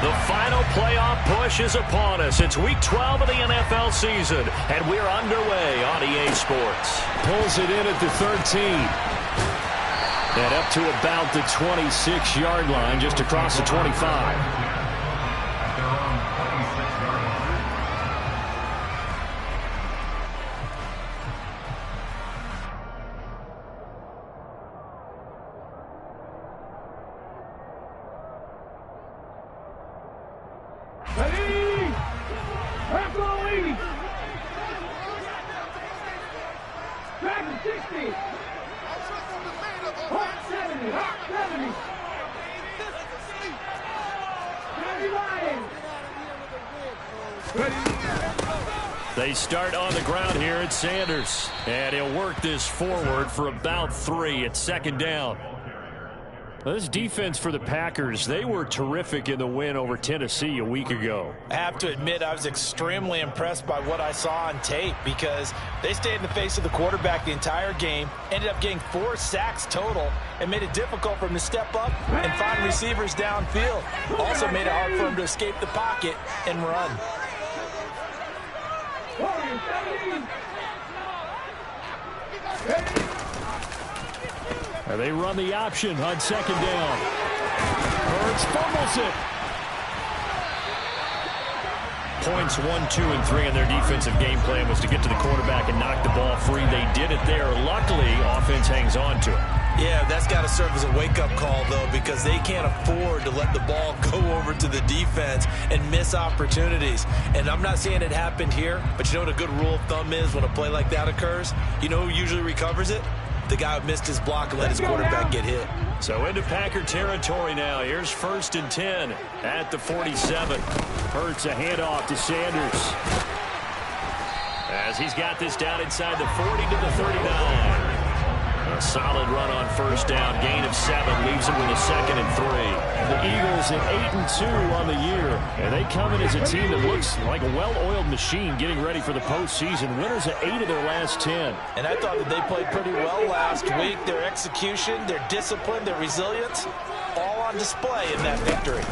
The final playoff push is upon us. It's Week 12 of the NFL season, and we're underway on EA Sports. Pulls it in at the 13. And up to about the 26-yard line, just across the 25. They start on the ground here at Sanders, and he'll work this forward for about 3 at second down. This defense for the Packers, they were terrific in the win over Tennessee a week ago. I have to admit, I was extremely impressed by what I saw on tape because they stayed in the face of the quarterback the entire game, ended up getting 4 sacks total, and made it difficult for him to step up and find receivers downfield. Also made it hard for him to escape the pocket and run. They run the option on second down. Hurts fumbles it. Points 1, 2, and 3 in their defensive game plan was to get to the quarterback and knock the ball free. They did it there. Luckily, offense hangs on to it. Yeah, that's got to serve as a wake-up call, though, because they can't afford to let the ball go over to the defense and miss opportunities. And I'm not saying it happened here, but you know what a good rule of thumb is when a play like that occurs? You know who usually recovers it? The guy who missed his block and let his quarterback get hit. So into Packer territory now. Here's 1st and 10 at the 47. Hurts a handoff to Sanders, as he's got this down inside the 40 to the 39. A solid run on first down. Gain of 7 leaves it with a 2nd and 3. The Eagles at 8-2 on the year, and they come in as a team that looks like a well-oiled machine getting ready for the postseason. Winners at 8 of their last 10. And I thought that they played pretty well last week. Their execution, their discipline, their resilience, all on display in that victory.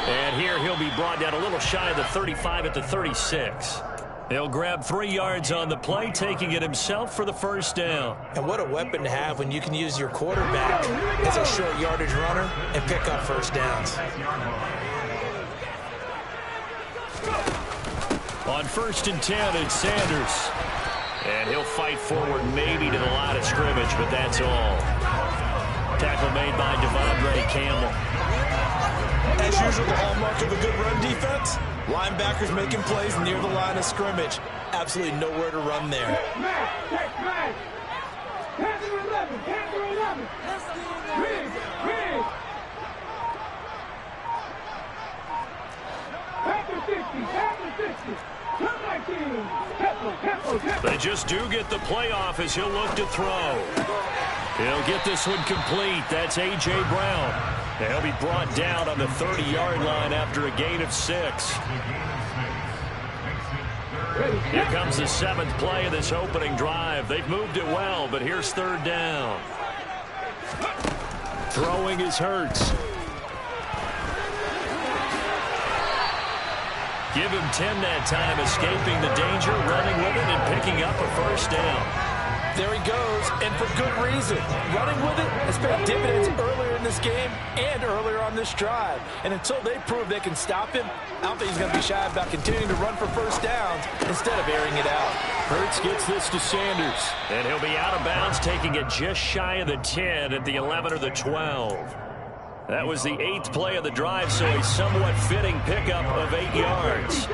And here he'll be brought down a little shy of the 35 at the 36. He'll grab 3 yards on the play, taking it himself for the first down. And what a weapon to have when you can use your quarterback as a short yardage runner and pick up first downs. On 1st and 10, it's Sanders. And he'll fight forward maybe to the line of scrimmage, but that's all. Tackle made by Devondre Campbell. As usual, the hallmark of a good run defense, linebackers making plays near the line of scrimmage. Absolutely nowhere to run there. They just do get the playoff as he'll look to throw. He'll get this one complete. That's A.J. Brown. He'll be brought down on the 30-yard line after a gain of 6. Here comes the 7th play of this opening drive. They've moved it well, but here's 3rd down. Throwing is Hurts. Give him 10 that time, escaping the danger, running with it, and picking up a first down. There he goes, and for good reason. Running with it has paid dividends earlier in this game and earlier on this drive. And until they prove they can stop him, I don't think he's going to be shy about continuing to run for first downs instead of airing it out. Hurts gets this to Sanders, and he'll be out of bounds, taking it just shy of the 10 at the 11 or the 12. That was the 8th play of the drive, so a somewhat fitting pickup of 8 yards.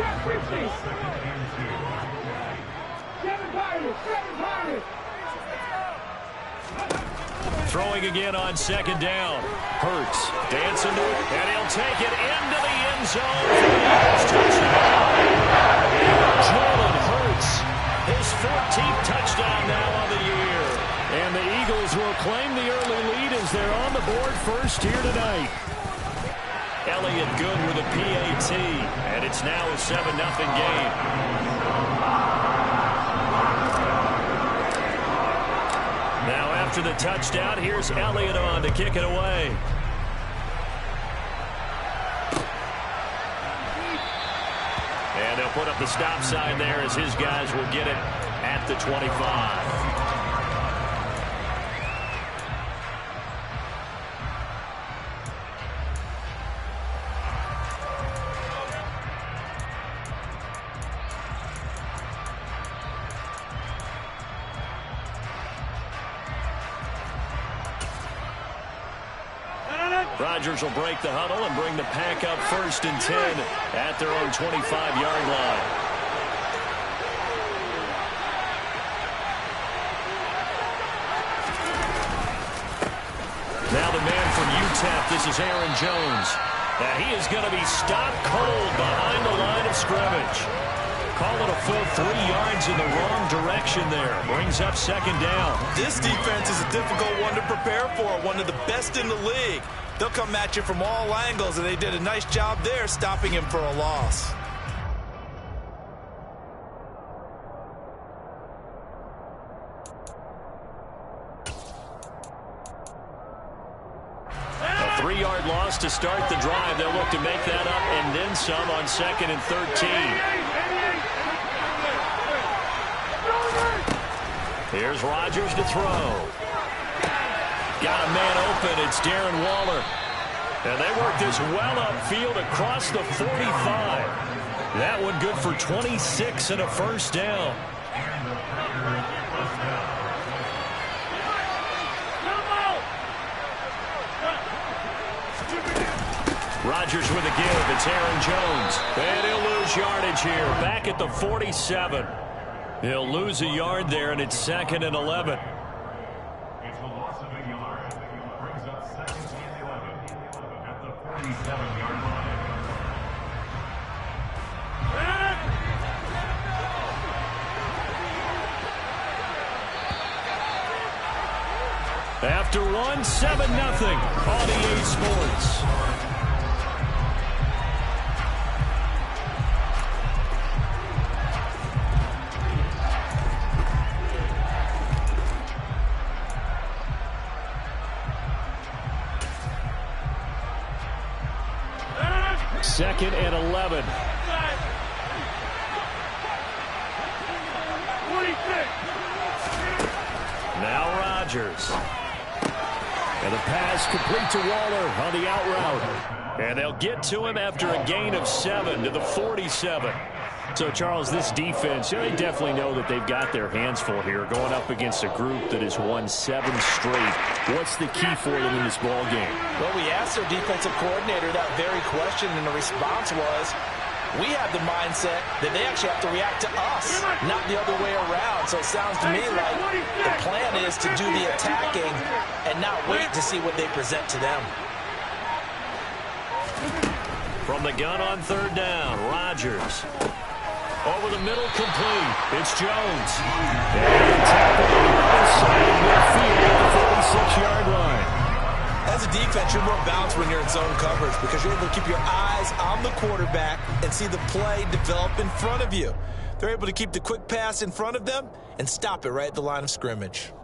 Throwing again on second down. Hurts dancing to it, and he'll take it into the end zone for the Eagles touchdown. Jalen Hurts, his 14th touchdown now on the year. And the Eagles will claim the early lead as they're on the board first here tonight. Elliott good with a PAT, and it's now a 7-0 game. After the touchdown, here's Elliott on to kick it away. up the stop sign there as his guys will get it at the 25. Rodgers will break the huddle and bring the pack up 1st and 10 at their own 25-yard line. Now the man from UTEP, this is Aaron Jones. He is going to be stopped cold behind the line of scrimmage. Call it a full 3 yards in the wrong direction there. Brings up 2nd down. This defense is a difficult one to prepare for, one of the best in the league. They'll come at you from all angles, and they did a nice job there stopping him for a loss. A 3-yard loss to start the drive. They'll look to make that up and then some on 2nd and 13. Here's Rodgers to throw. Got a man open. It's Darren Waller. And they work this well upfield across the 45. That one good for 26 and a 1st down. Rodgers with a give. It's Aaron Jones. And he'll lose yardage here. Back at the 47. He'll lose a yard there, and it's 2nd and 11. It's a loss of a yard. Brings up 2nd and 11 at the 47-yard line. After 1, 7-0 on EA Sports. Second and 11. Now Rodgers. And the pass complete to Waller on the out route. And they'll get to him after a gain of 7 to the 47. So, Charles, this defense, they definitely know that they've got their hands full here going up against a group that has won 7 straight. What's the key for them in this ball game? Well, we asked their defensive coordinator that very question, and the response was, we have the mindset that they actually have to react to us, not the other way around. So it sounds to me like the plan is to do the attacking and not wait to see what they present to them. From the gun on 3rd down, Rodgers. Over the middle, complete. It's Jones. And tackled on the other side of midfield at the 46-yard line. As a defense, you're more balanced when you're in zone coverage because you're able to keep your eyes on the quarterback and see the play develop in front of you. They're able to keep the quick pass in front of them and stop it right at the line of scrimmage.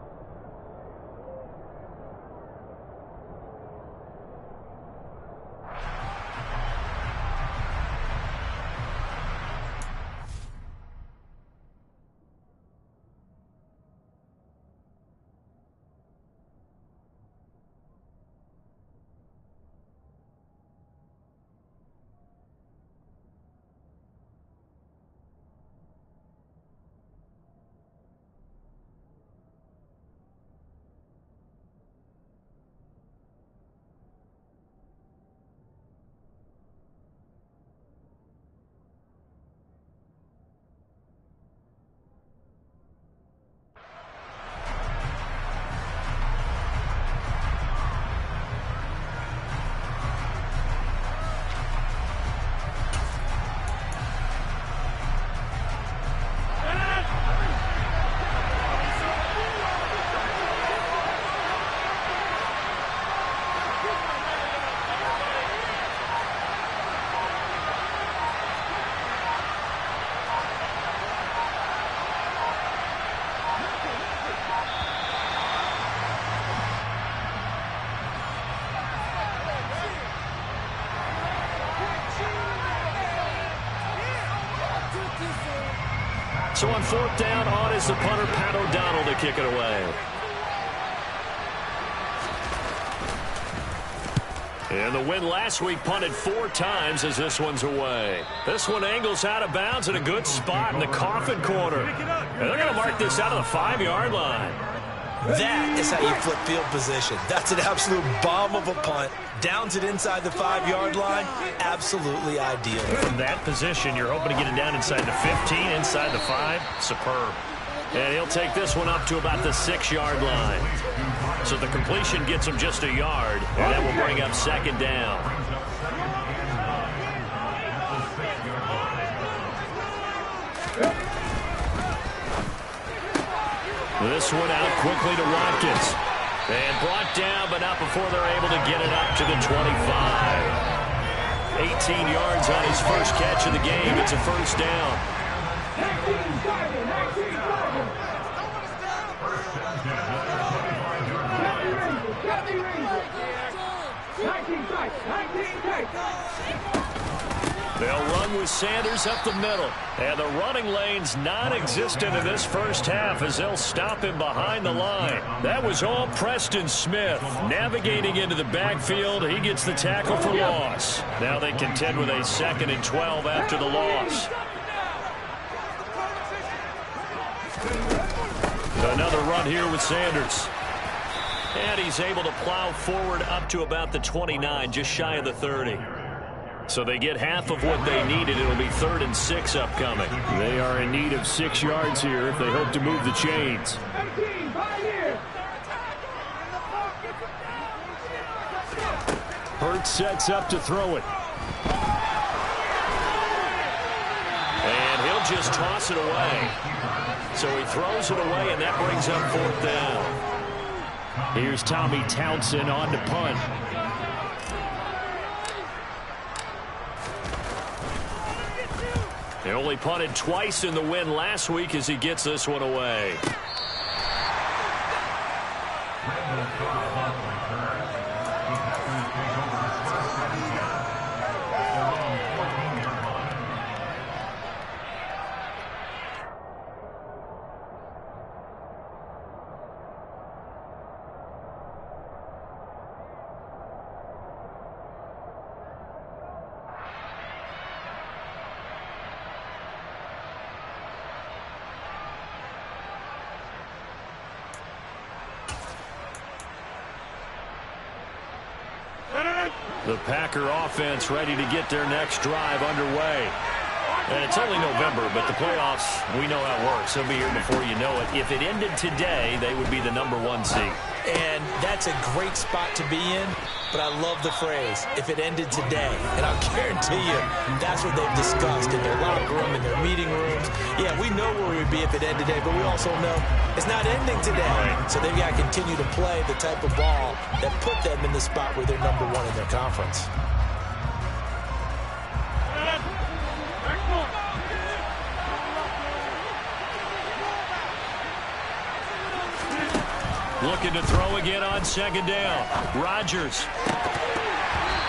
So on 4th down, on is the punter, Pat O'Donnell, to kick it away. And the win last week punted 4 times as this one's away. This one angles out of bounds in a good spot in the coffin corner. And they're going to mark this out of the 5-yard line. That is how you flip field position. That's an absolute bomb of a punt. Downs it inside the 5-yard line. Absolutely ideal. From that position, you're hoping to get it down inside the 15, inside the 5. Superb. And he'll take this one up to about the 6-yard line. So the completion gets him just a yard, and that will bring up 2nd down. This one out quickly to Watkins. And brought down, but not before they're able to get it up to the 25. 18 yards on his first catch of the game. It's a 1st down. They'll run with Sanders up the middle. And the running lane's non-existent in this first half as they'll stop him behind the line. That was all Preston Smith. Navigating into the backfield, he gets the tackle for loss. Now they contend with a 2nd and 12 after the loss. Another run here with Sanders. And he's able to plow forward up to about the 29, just shy of the 30. So they get half of what they needed. It'll be 3rd and 6 upcoming. They are in need of 6 yards here if they hope to move the chains. Hurts sets up to throw it. And he'll just toss it away. So he throws it away, and that brings up 4th down. Here's Tommy Townsend on to punt. He only punted twice in the win last week as he gets this one away. The Packer offense ready to get their next drive underway. And it's only November, but the playoffs, we know how it works. They'll be here before you know it. If it ended today, they would be the #1 seed. And that's a great spot to be in, but I love the phrase, if it ended today. And I'll guarantee you, that's what they've discussed in their locker room, in their meeting rooms. Yeah, we know where we'd be if it ended today, but we also know it's not ending today. So they've got to continue to play the type of ball that put them in the spot where they're #1 in their conference. Looking to throw again on 2nd down. Rodgers.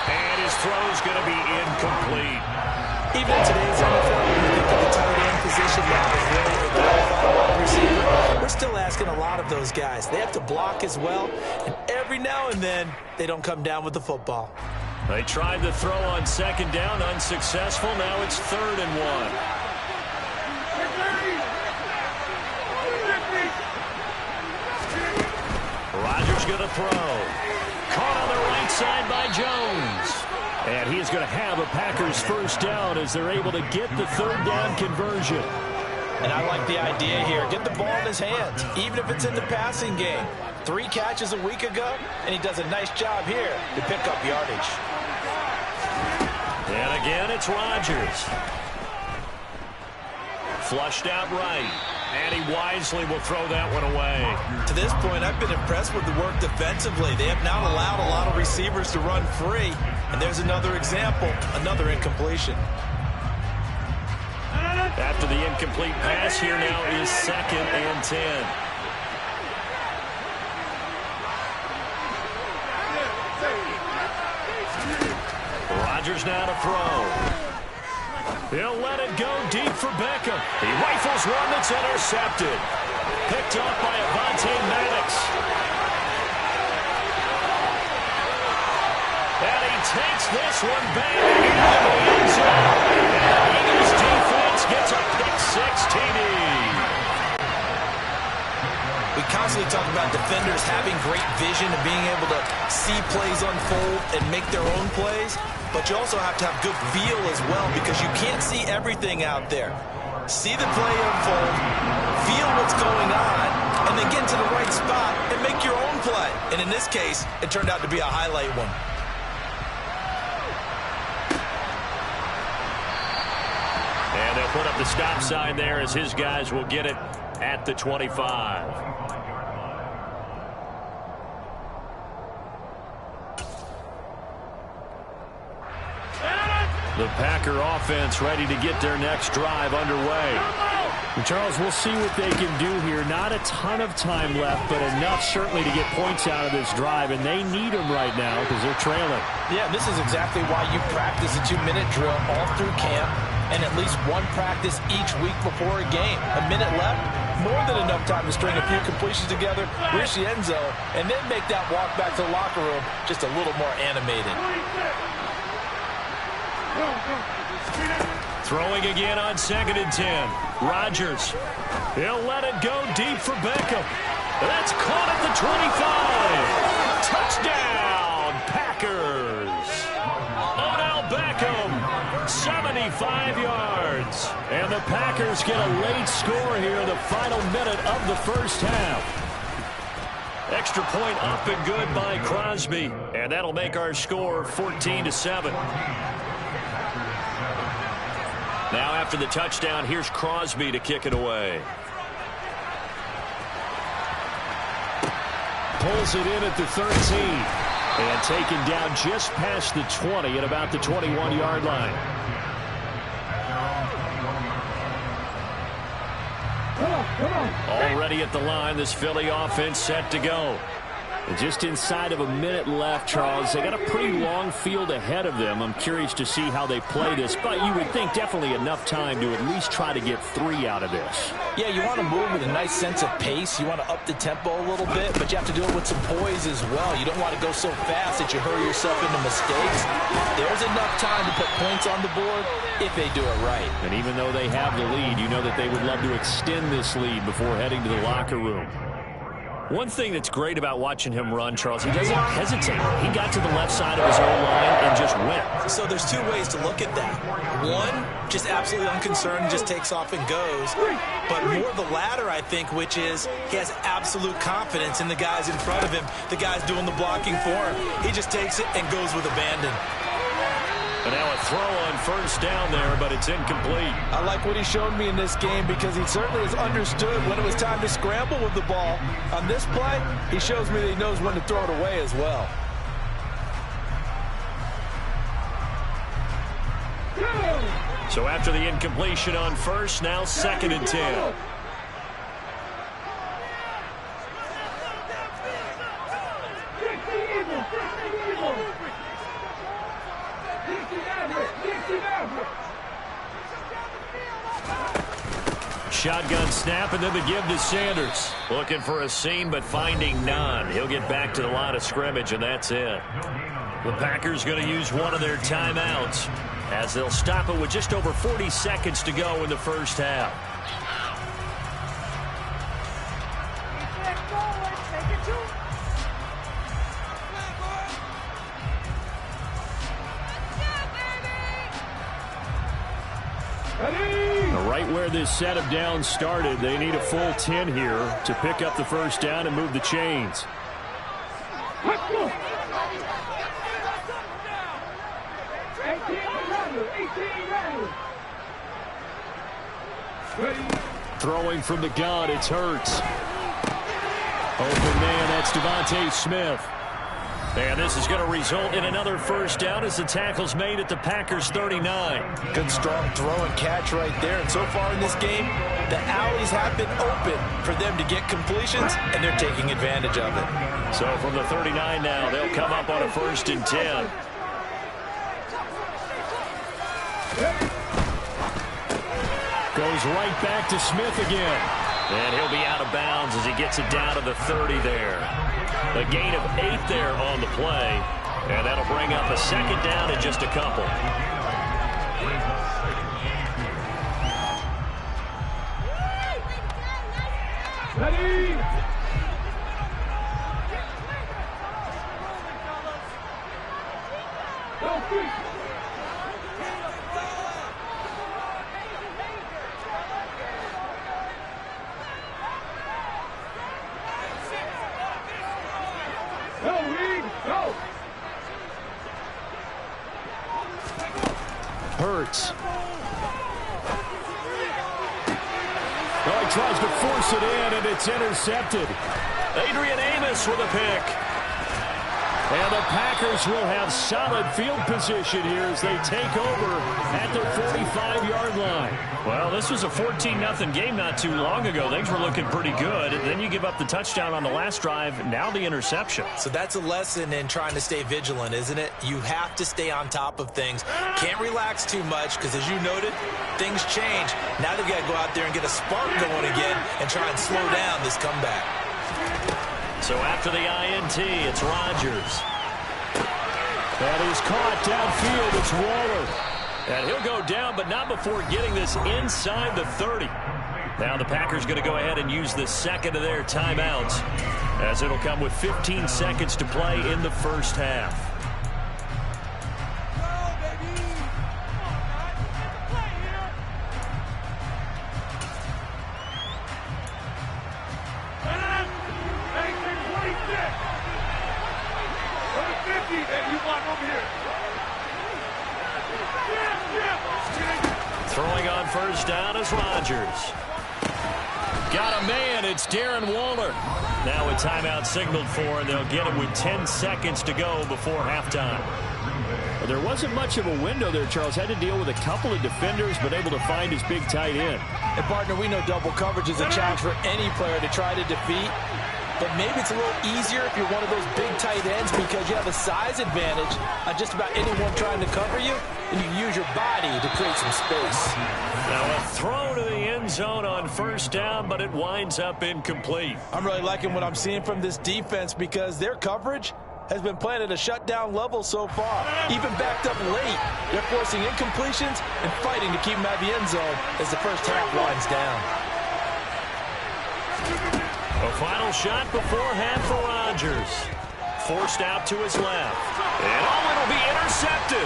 And his throw's going to be incomplete. Even in today's NFL, when you think of the tight end position now as really a qualified wide receiver, we're still asking a lot of those guys. They have to block as well, and every now and then, they don't come down with the football. They tried to throw on 2nd down, unsuccessful. Now it's 3rd and 1. Rodgers going to throw. Caught on the right side by Jones. And he is going to have a Packers 1st down as they're able to get the 3rd down conversion. And I like the idea here. Get the ball in his hands, even if it's in the passing game. 3 catches a week ago, and he does a nice job here to pick up yardage. And again, it's Rodgers. Flushed out right. And he wisely will throw that one away. To this point, I've been impressed with the work defensively. They have not allowed a lot of receivers to run free. And there's another example, another incompletion. After the incomplete pass, here now is 2nd and 10. Rodgers now to throw. He'll let it go deep for Beckham. He rifles one that's intercepted. Picked off by Avonte Maddox. And he takes this one back into the end zone. And the Eagles defense gets a pick-6 TD. We constantly talk about defenders having great vision and being able to see plays unfold and make their own plays. But you also have to have good feel as well because you can't see everything out there. See the play unfold, feel what's going on, and then get to the right spot and make your own play. And in this case, it turned out to be a highlight one. And they'll put up the stop sign there as his guys will get it at the 25. The Packer offense ready to get their next drive underway. And Charles, we'll see what they can do here. Not a ton of time left, but enough certainly to get points out of this drive, and they need them right now because they're trailing. Yeah, this is exactly why you practice a 2-minute drill all through camp and at least one practice each week before a game. A minute left, more than enough time to string a few completions together, reach the end zone, and then make that walk back to the locker room just a little more animated. Throwing again on 2nd and 10. Rodgers. He'll let it go deep for Beckham. That's caught at the 25. Touchdown, Packers. Odell Beckham, 75 yards. And the Packers get a late score here in the final minute of the first half. Extra point up and good by Crosby. And that'll make our score 14-7. Now after the touchdown, here's Crosby to kick it away. Pulls it in at the 13. And taken down just past the 20 at about the 21-yard line. Already at the line, this Philly offense set to go. And just inside of a minute left, Charles. They got a pretty long field ahead of them. I'm curious to see how they play this, but you would think definitely enough time to at least try to get 3 out of this. Yeah, you want to move with a nice sense of pace. You want to up the tempo a little bit, but you have to do it with some poise as well. You don't want to go so fast that you hurry yourself into mistakes. There's enough time to put points on the board if they do it right. And even though they have the lead, you know that they would love to extend this lead before heading to the locker room. One thing that's great about watching him run, Charles, he doesn't hesitate. He got to the left side of his own line and just went. So there's 2 ways to look at that. One, just absolutely unconcerned, just takes off and goes. But more the latter, I think, which is he has absolute confidence in the guys in front of him, the guys doing the blocking for him. He just takes it and goes with abandon. And now a throw on first down there, but it's incomplete. I like what he showed me in this game because he certainly has understood when it was time to scramble with the ball. On this play, he shows me that he knows when to throw it away as well. So after the incompletion on first, now 2nd and 10. Shotgun snap, and then the give to Sanders. Looking for a seam, but finding none. He'll get back to the line of scrimmage, and that's it. The Packers going to use one of their timeouts as they'll stop it with just over 40 seconds to go in the first half. Right where this set of downs started, they need a full 10 here to pick up the first down and move the chains. Throwing from the gun, it's Hurts. Open man, that's Devontae Smith. And this is going to result in another first down as the tackle's made at the Packers 39. Good strong throw and catch right there. And so far in this game, the alleys have been open for them to get completions, and they're taking advantage of it. So from the 39 now, they'll come up on a 1st and 10. Goes right back to Smith again. And he'll be out of bounds as he gets it down to the 30 there. A gain of 8 there on the play. And that'll bring up a second down in just a couple. Ready? Go, feet. Go, Reed, go! Hurts. Oh, he tries to force it in, and it's intercepted. Adrian Amos with a pick. And the Packers will have solid field position here as they take over at their 45-yard line. Well, this was a 14-0 game not too long ago. Things were looking pretty good. And then you give up the touchdown on the last drive. Now the interception. So that's a lesson in trying to stay vigilant, isn't it? You have to stay on top of things. Can't relax too much because, as you noted, things change. Now they've got to go out there and get a spark going again and try and slow down this comeback. So after the INT, it's Rodgers. And he's caught downfield. It's Waller. And he'll go down, but not before getting this inside the 30. Now the Packers going to go ahead and use the second of their timeouts, as it'll come with 15 seconds to play in the first half. Throwing on first down is Rodgers. Got a man. It's Darren Waller. Now a timeout signaled for, and they'll get him with 10 seconds to go before halftime. Well, there wasn't much of a window there, Charles. Had to deal with a couple of defenders, but able to find his big tight end. And, partner, we know double coverage is a challenge for any player to try to defeat. But maybe it's a little easier if you're one of those big tight ends because you have a size advantage on just about anyone trying to cover you, and you can use your body to create some space. Now a throw to the end zone on first down, but it winds up incomplete. I'm really liking what I'm seeing from this defense because their coverage has been playing at a shutdown level so far. Even backed up late, they're forcing incompletions and fighting to keep them out of the end zone as the first half winds down. A final shot before half for Rodgers. Forced out to his left. And it'll be intercepted.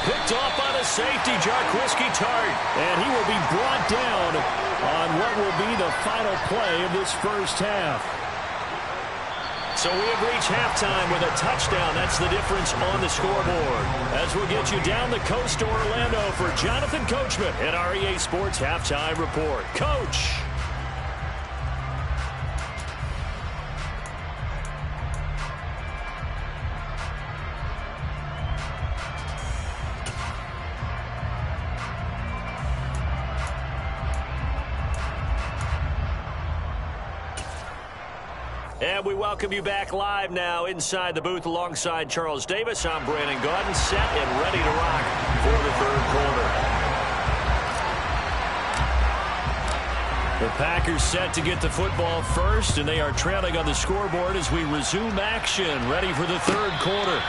Picked off by the safety, Jarquiski Tart. And he will be brought down on what will be the final play of this first half. So we have reached halftime with a touchdown. That's the difference on the scoreboard. As we'll get you down the coast to Orlando for Jonathan Coachman at our EA Sports Halftime Report. Coach. And we welcome you back live now inside the booth alongside Charles Davis. I'm Brandon Gaudin, set and ready to rock for the third quarter. The Packers set to get the football first, and they are trailing on the scoreboard as we resume action, ready for the third quarter.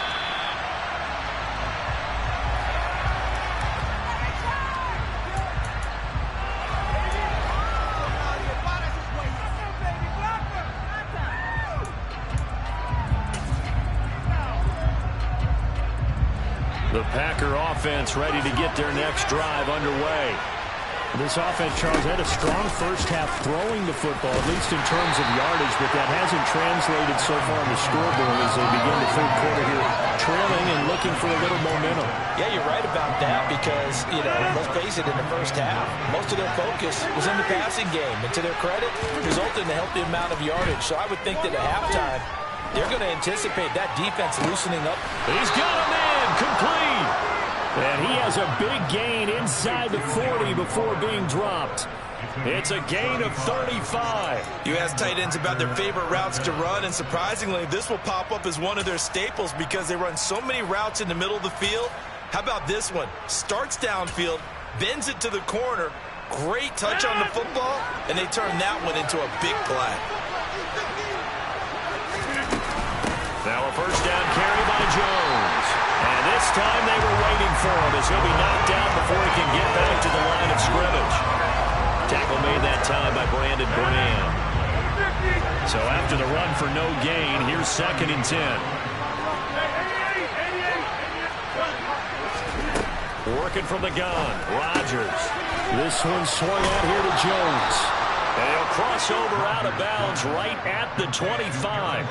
The Packer offense ready to get their next drive underway. This offense, Charles, had a strong first half throwing the football, at least in terms of yardage, but that hasn't translated so far on the scoreboard as they begin the third quarter here, trailing and looking for a little momentum. Yeah, you're right about that because, let's face it, in the first half, most of their focus was in the passing game. And to their credit, resulted in a healthy amount of yardage. So I would think that at halftime, they're going to anticipate that defense loosening up. He's got a man, complete. And he has a big gain inside the 40 before being dropped. It's a gain of 35. You ask tight ends about their favorite routes to run, and surprisingly, this will pop up as one of their staples because they run so many routes in the middle of the field. How about this one? Starts downfield, bends it to the corner, great touch on the football, and they turned that one into a big play. Now a first down carry by Jones. And this time they were waiting for him as he'll be knocked down before he can get back to the line of scrimmage. Tackle made that time by Brandon Graham. So after the run for no gain, here's 2nd and 10. Working from the gun, Rodgers. This one swung out here to Jones. And he'll cross over out of bounds right at the 25.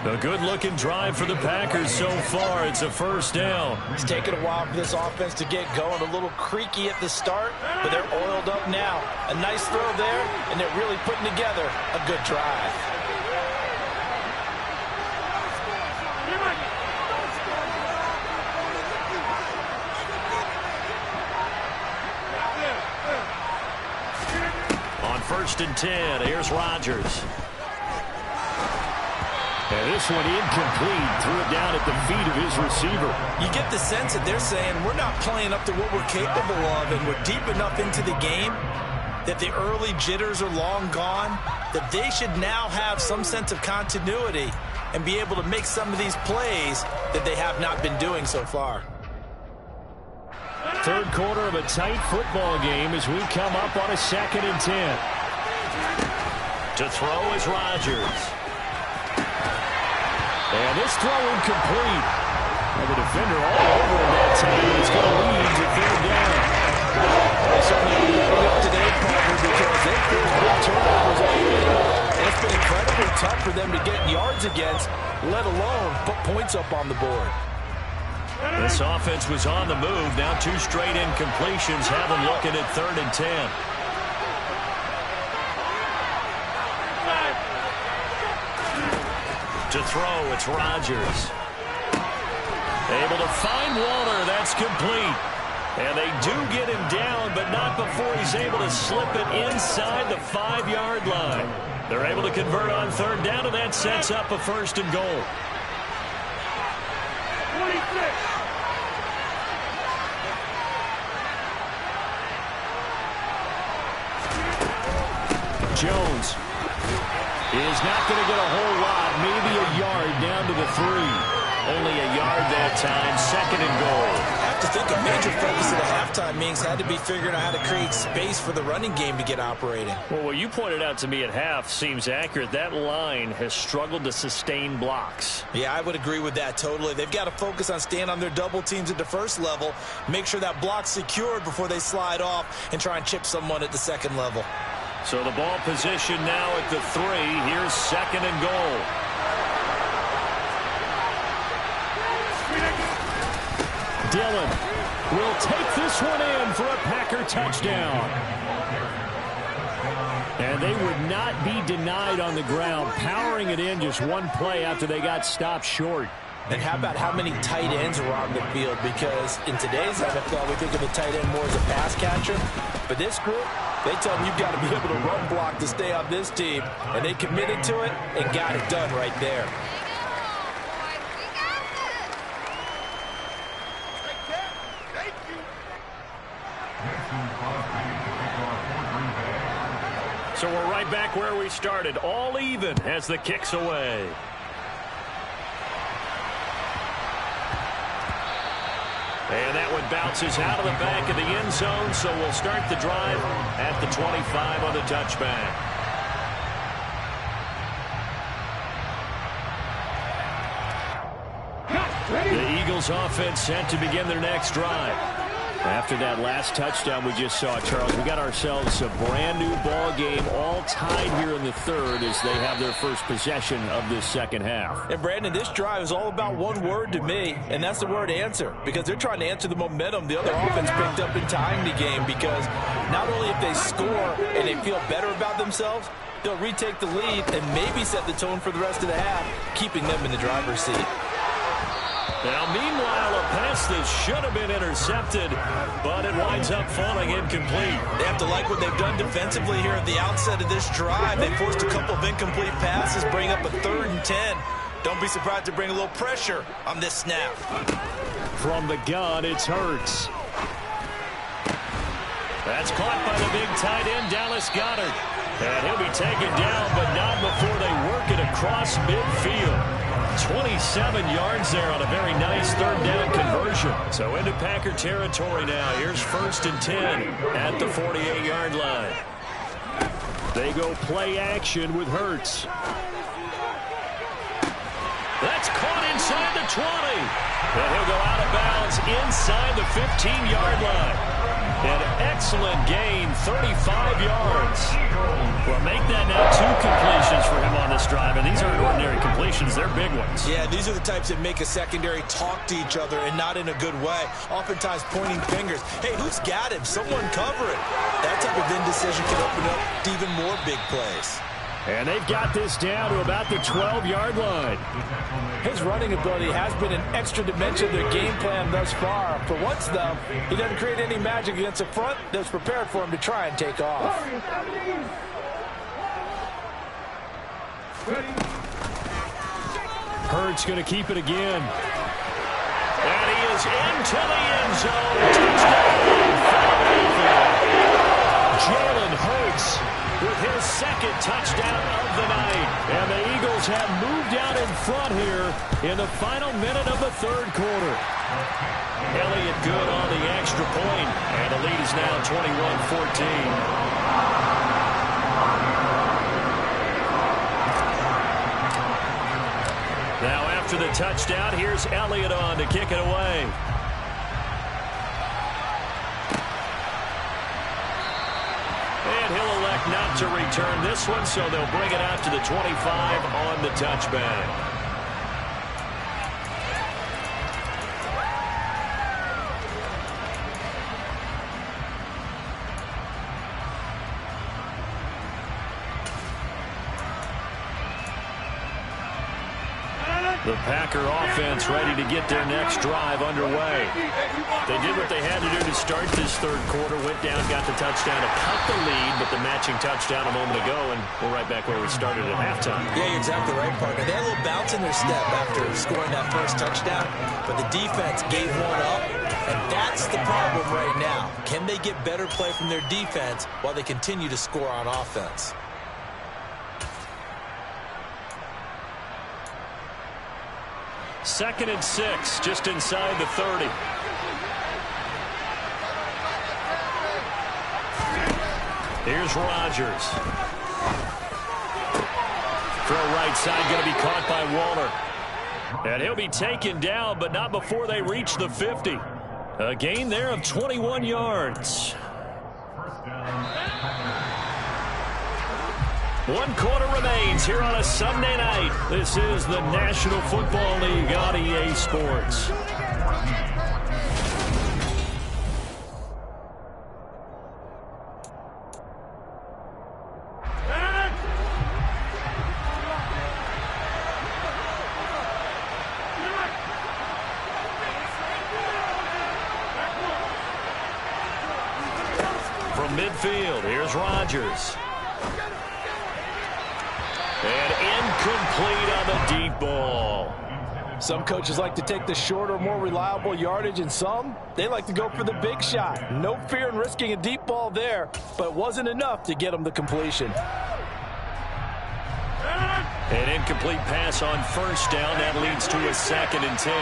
A good-looking drive for the Packers so far. It's a first down. It's taken a while for this offense to get going. A little creaky at the start, but they're oiled up now. A nice throw there, and they're really putting together a good drive. On 1st and 10, here's Rodgers. And this one incomplete. Threw it down at the feet of his receiver. You get the sense that they're saying we're not playing up to what we're capable of, and we're deep enough into the game that the early jitters are long gone, that they should now have some sense of continuity and be able to make some of these plays that they have not been doing so far. Third quarter of a tight football game as we come up on a 2nd and 10. To throw is Rodgers. And this throw incomplete. And the defender all over him that time. It's going to lead to 3rd down. They certainly are up to date, partner, because they forced big turnovers already. And it's been incredibly tough for them to get yards against, let alone put points up on the board. This offense was on the move. Now 2 straight incompletions have them looking at 3rd and 10. To throw, it's Rodgers. Able to find Waller. That's complete. And they do get him down, but not before he's able to slip it inside the 5-yard line. They're able to convert on 3rd down, and that sets up a 1st and goal. 26. Jones is not going to get a whole lot, maybe a yard down to the 3. Only a yard that time, 2nd and goal. I have to think a major focus of the halftime meetings had to be figuring out how to create space for the running game to get operating. Well, what you pointed out to me at half seems accurate. That line has struggled to sustain blocks. Yeah, I would agree with that totally. They've got to focus on staying on their double teams at the first level, make sure that block's secured before they slide off and try and chip someone at the second level. So the ball position now at the 3. Here's 2nd and goal. Dillon will take this one in for a Packer touchdown. And they would not be denied on the ground, powering it in just one play after they got stopped short. And how about how many tight ends are on the field? Because in today's NFL, we think of a tight end more as a pass catcher. But this group, they tell them you've got to be able to run block to stay on this team. And they committed to it and got it done right there. So we're right back where we started, all even as the kick's away. And that one bounces out of the back of the end zone, so we'll start the drive at the 25 on the touchback. The Eagles offense set to begin their next drive. After that last touchdown we just saw, Charles, we got ourselves a brand new ball game, all tied here in the 3rd as they have their first possession of this 2nd half. And Brandon, this drive is all about one word to me, and that's the word answer, because they're trying to answer the momentum the other offense picked up in tying the game, because not only if they score and they feel better about themselves, they'll retake the lead and maybe set the tone for the rest of the half, keeping them in the driver's seat. Now, meanwhile, a pass that should have been intercepted, but it winds up falling incomplete. They have to like what they've done defensively here at the outset of this drive. They forced a couple of incomplete passes, bring up a 3rd and 10. Don't be surprised to bring a little pressure on this snap. From the gun, it's Hurts. That's caught by the big tight end, Dallas Goedert. And he'll be taken down, but not before they work it across midfield. 27 yards there on a very nice third down conversion. So into Packer territory now. Here's 1st and 10 at the 48-yard line. They go play action with Hurts. That's caught inside the 20. And he'll go out of bounds inside the 15-yard line. An excellent gain, 35 yards. Well, make that now 2 completions for him on this drive, and these aren't ordinary completions. They're big ones. Yeah, these are the types that make a secondary talk to each other, and not in a good way. Oftentimes pointing fingers. Hey, who's got him? Someone cover it. That type of indecision can open up to even more big plays. And they've got this down to about the 12-yard line. His running ability has been an extra dimension of their game plan thus far. For once, though, he doesn't create any magic against the front that's prepared for him to try and take off. Hurts going to keep it again. And he is into the end zone. Touchdown. Jalen Hurts with his 2nd touchdown of the night. And the Eagles have moved out in front here in the final minute of the 3rd quarter. Elliott good on the extra point, and the lead is now 21-14. Now after the touchdown, here's Elliott on to kick it away. And he'll elect not to return this one, so they'll bring it out to the 25 on the touchback. The Packer offense ready to get their next drive underway. They did what they had to do to start this 3rd quarter. Went down, got the touchdown to cut the lead, but the matching touchdown a moment ago, and we're right back where we started at halftime. Yeah, you're exactly right, partner. They had a little bounce in their step after scoring that first touchdown, but the defense gave one up, and that's the problem right now. Can they get better play from their defense while they continue to score on offense? Second and 6, just inside the 30. Here's Rodgers. Throw right side, going to be caught by Waller. And he'll be taken down, but not before they reach the 50. A gain there of 21 yards. 1 quarter remains here on a Sunday night. This is the National Football League on EA Sports. From midfield, here's Rodgers. And incomplete on the deep ball. Some coaches like to take the shorter, more reliable yardage, and some, they like to go for the big shot. No fear in risking a deep ball there, but it wasn't enough to get them the completion. An incomplete pass on 1st down. That leads to a 2nd and 10.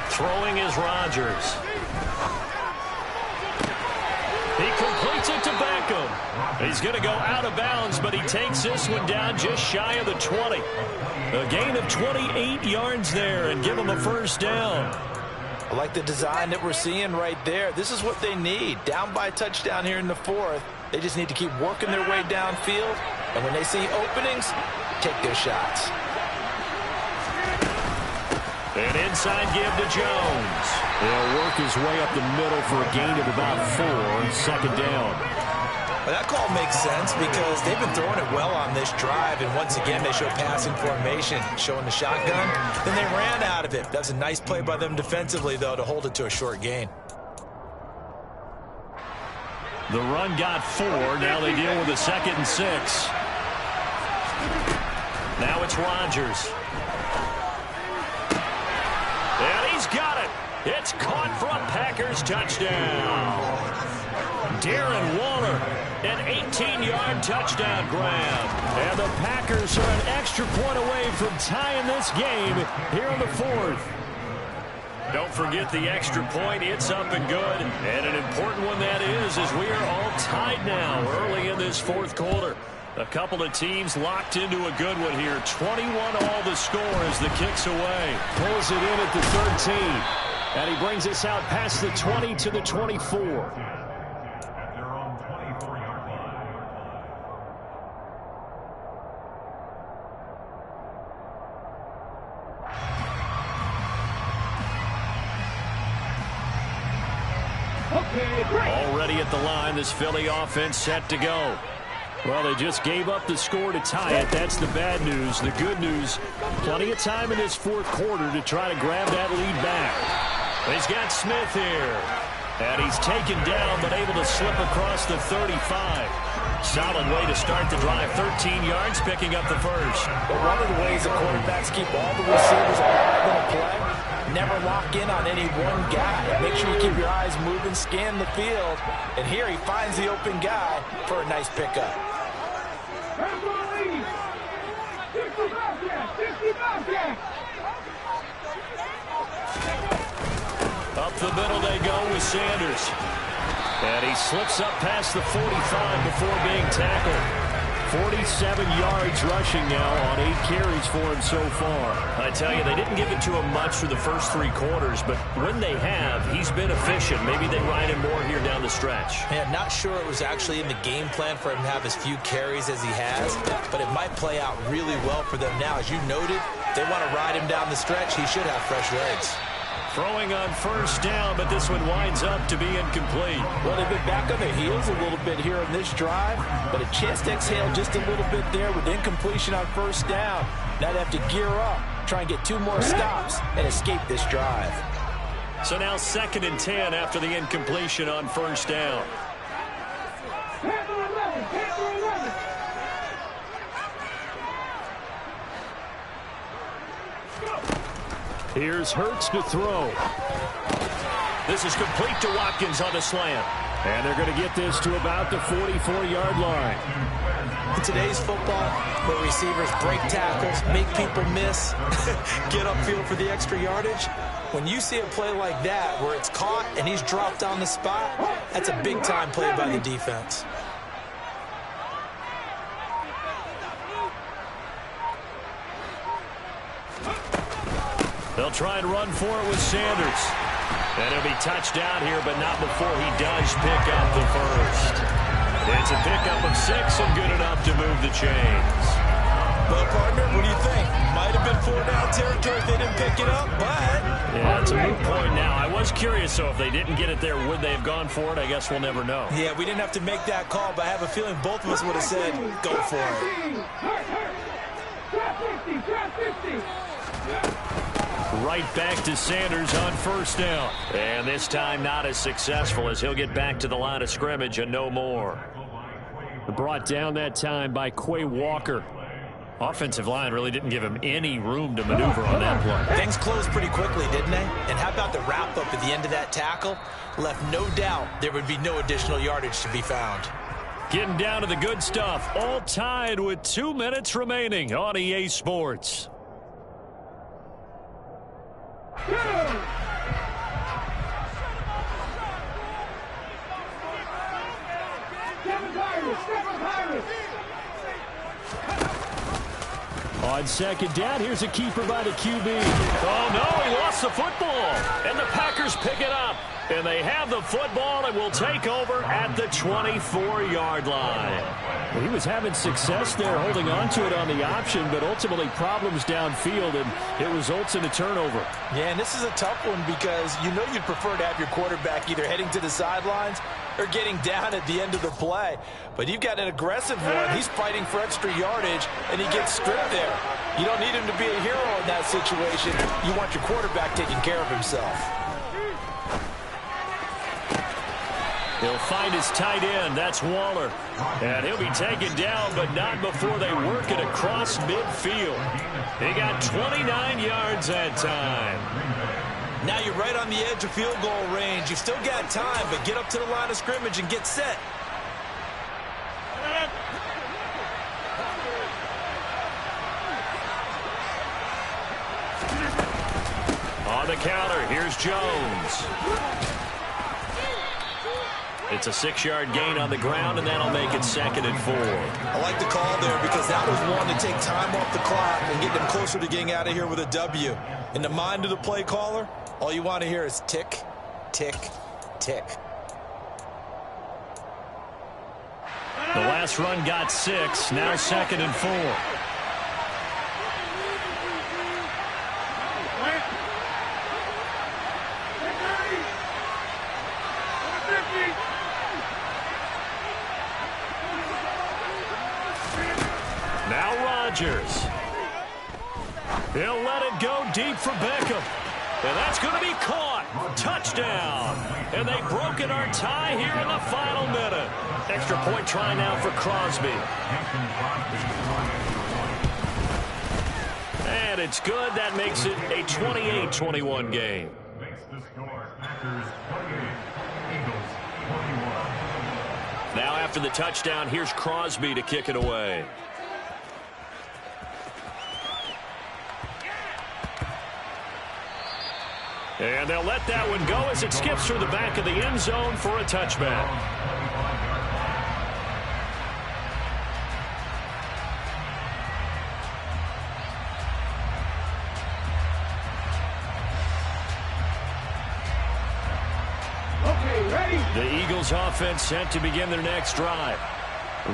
Throwing is Rodgers. He completes it to Beckham. He's going to go out of bounds, but he takes this one down just shy of the 20. A gain of 28 yards there and give him a 1st down. I like the design that we're seeing right there. This is what they need. Down by a touchdown here in the 4th. They just need to keep working their way downfield. And when they see openings, take their shots. An inside give to Jones. He'll work his way up the middle for a gain of about 4. 2nd down. Well, that call makes sense because they've been throwing it well on this drive, and once again they show passing formation, showing the shotgun. Then they ran out of it. That's a nice play by them defensively, though, to hold it to a short gain. The run got 4. Now they deal with a 2nd and 6. Now it's Rodgers. And he's got it. It's caught for a Packers touchdown. Darren Waller, an 18-yard touchdown grab. And the Packers are an extra point away from tying this game here in the fourth. Don't forget the extra point. It's up and good. And an important one that is, as we are all tied now early in this fourth quarter. A couple of teams locked into a good one here. 21 all the score as the kick's away. Pulls it in at the 13. And he brings us out past the 20 to the 24. At their own 24-yard line. Already at the line, this Philly offense set to go. Well, they just gave up the score to tie it. That's the bad news. The good news, plenty of time in this fourth quarter to try to grab that lead back. He's got Smith here. And he's taken down, but able to slip across the 35. Solid way to start the drive. 13 yards, picking up the first. But one of the ways the quarterbacks keep all the receivers alive in a play, never lock in on any one guy. Make sure you keep your eyes moving, scan the field. And here he finds the open guy for a nice pickup. Up the middle they go with Sanders. And he slips up past the 45 before being tackled. 47 yards rushing now on 8 carries for him so far. I tell you, they didn't give it to him much for the first 3 quarters, but when they have, he's been efficient. Maybe they ride him more here down the stretch. Man, not sure it was actually in the game plan for him to have as few carries as he has, but it might play out really well for them now. As you noted, they want to ride him down the stretch. He should have fresh legs. Throwing on first down, but this one winds up to be incomplete. Well, they've been back on their heels a little bit here in this drive, but a chance to exhale just a little bit there with incompletion on first down. Now they have to gear up, try and get 2 more stops, and escape this drive. So now 2nd and 10 after the incompletion on first down. Here's Hurts to throw. This is complete to Watkins on the slant. And they're going to get this to about the 44-yard line. In today's football, where receivers break tackles, make people miss, get upfield for the extra yardage, when you see a play like that where it's caught and he's dropped on the spot, that's a big-time play by the defense. They'll try and run for it with Sanders. And he'll be touched down here, but not before he does pick up the first. It's a pickup of 6 and good enough to move the chains. Well, partner, what do you think? Might have been 4-down territory if they didn't pick it up, but... Yeah, it's a moot point now. I was curious, so if they didn't get it there, would they have gone for it? I guess we'll never know. Yeah, we didn't have to make that call, but I have a feeling both of us would have said, go for it. Right back to Sanders on first down. And this time not as successful as he'll get back to the line of scrimmage and no more. Brought down that time by Quay Walker. Offensive line really didn't give him any room to maneuver on that play. Things closed pretty quickly, didn't they? And how about the wrap-up at the end of that tackle? Left no doubt there would be no additional yardage to be found. Getting down to the good stuff. All tied with 2 minutes remaining on EA Sports. On second down, here's a keeper by the QB. Oh, no, he lost the football. And the Packers pick it up. And they have the football and will take over at the 24-yard line. Well, he was having success there holding on to it on the option, but ultimately problems downfield, and it results in a turnover. Yeah, and this is a tough one because you know you'd prefer to have your quarterback either heading to the sidelines or getting down at the end of the play. But you've got an aggressive one. He's fighting for extra yardage, and he gets stripped there. You don't need him to be a hero in that situation. You want your quarterback taking care of himself. He'll find his tight end. That's Waller. And he'll be taken down, but not before they work it across midfield. He got 29 yards that time. Now you're right on the edge of field goal range. You've still got time, but get up to the line of scrimmage and get set. On the counter, here's Jones. It's a 6-yard gain on the ground, and that'll make it 2nd and 4. I like the call there because that was one to take time off the clock and get them closer to getting out of here with a W. In the mind of the play caller, all you want to hear is tick, tick, tick. The last run got 6, now 2nd and 4. Now Rodgers. He'll let it go deep for Beckham. And that's going to be caught. Touchdown. And they've broken our tie here in the final minute. Extra point try now for Crosby. And it's good. That makes it a 28-21 game. Makes the score Packers 28, Eagles 21. Now after the touchdown, here's Crosby to kick it away. And they'll let that one go as it skips through the back of the end zone for a touchback. Okay, ready? The Eagles offense set to begin their next drive.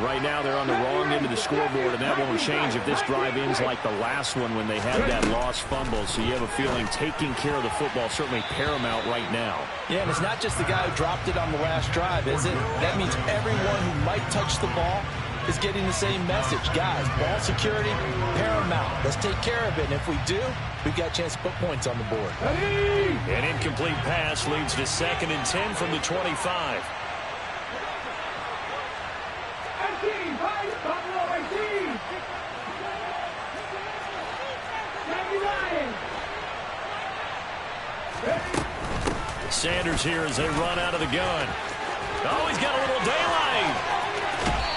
Right now they're on the wrong end of the scoreboard, and that won't change if this drive ends like the last one when they had that lost fumble. So you have a feeling taking care of the football certainly paramount right now. Yeah, and it's not just the guy who dropped it on the last drive, is it? That means everyone who might touch the ball is getting the same message. Guys, ball security, paramount. Let's take care of it. And if we do, we've got a chance to put points on the board. An incomplete pass leads to 2nd and 10 from the 25. Sanders here as they run out of the gun. Oh, he's got a little daylight.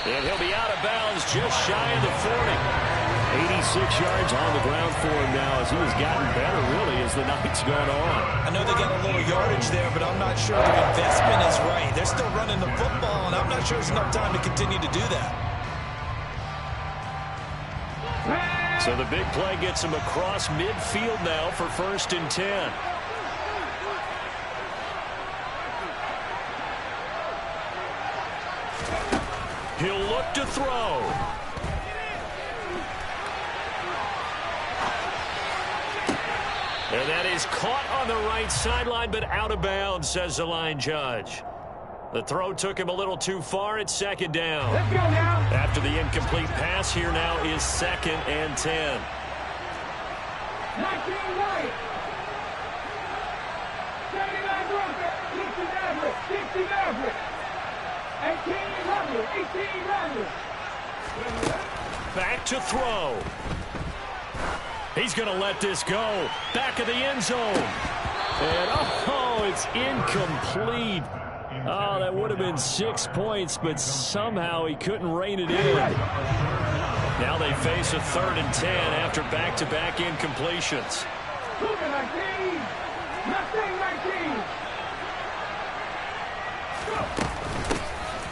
And he'll be out of bounds just shy of the 40. 86 yards on the ground for him now as he has gotten better, really, as the night's gone on. I know they got a little yardage there, but I'm not sure the investment is right. They're still running the football, and I'm not sure there's enough time to continue to do that. So the big play gets him across midfield now for 1st and 10. He'll look to throw. And that is caught on the right sideline, but out of bounds, says the line judge. The throw took him a little too far. It's 2nd down. Let's go now. After the incomplete pass, here now is 2nd and 10. 19 right. 79 Rucker. 60 Maverick. 60 Maverick. 18 Rucker. 18 Rucker. Back to throw. He's going to let this go. Back of the end zone. And, oh, it's incomplete. Oh, that would have been 6 points, but somehow he couldn't rein it in. Now they face a 3rd and 10 after back-to-back incompletions.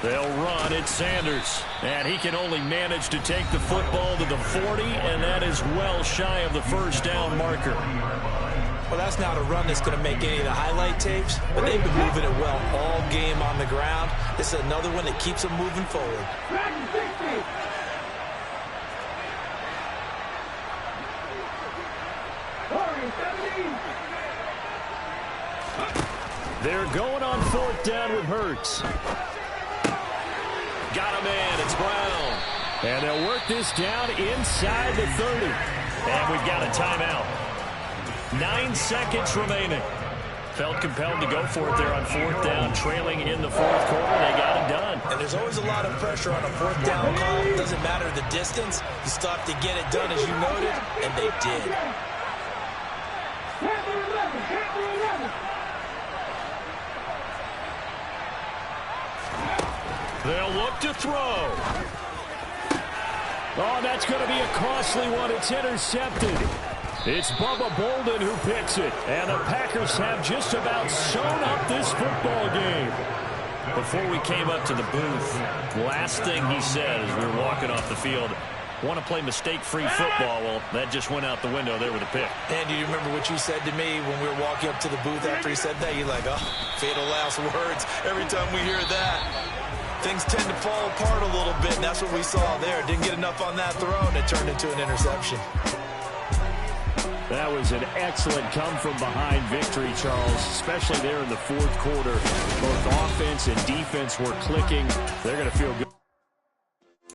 They'll run. It's Sanders. And he can only manage to take the football to the 40, and that is well shy of the 1st down marker. Well, that's not a run that's going to make any of the highlight tapes, but they've been moving it well all game on the ground. This is another one that keeps them moving forward. They're going on 4th down with Hurts. Got a man. It's Brown. And they'll work this down inside the 30. And we've got a timeout. 9 seconds remaining. Felt compelled to go for it there on 4th down, trailing in the 4th quarter. They got it done. And there's always a lot of pressure on a 4th down call. It doesn't matter the distance. You still have to get it done, as you noted, and they did. They'll look to throw. Oh, that's going to be a costly one. It's intercepted. It's Bubba Bolden who picks it. And the Packers have just about sewn up this football game. Before we came up to the booth, last thing he said as we were walking off the field, want to play mistake-free football. Well, that just went out the window there with a pick. And do you remember what you said to me when we were walking up to the booth after he said that? You're like, oh, fatal last words every time we hear that. Things tend to fall apart a little bit, and that's what we saw there. Didn't get enough on that throw, and it turned into an interception. That was an excellent come-from-behind victory, Charles, especially there in the fourth quarter. Both offense and defense were clicking. They're going to feel good.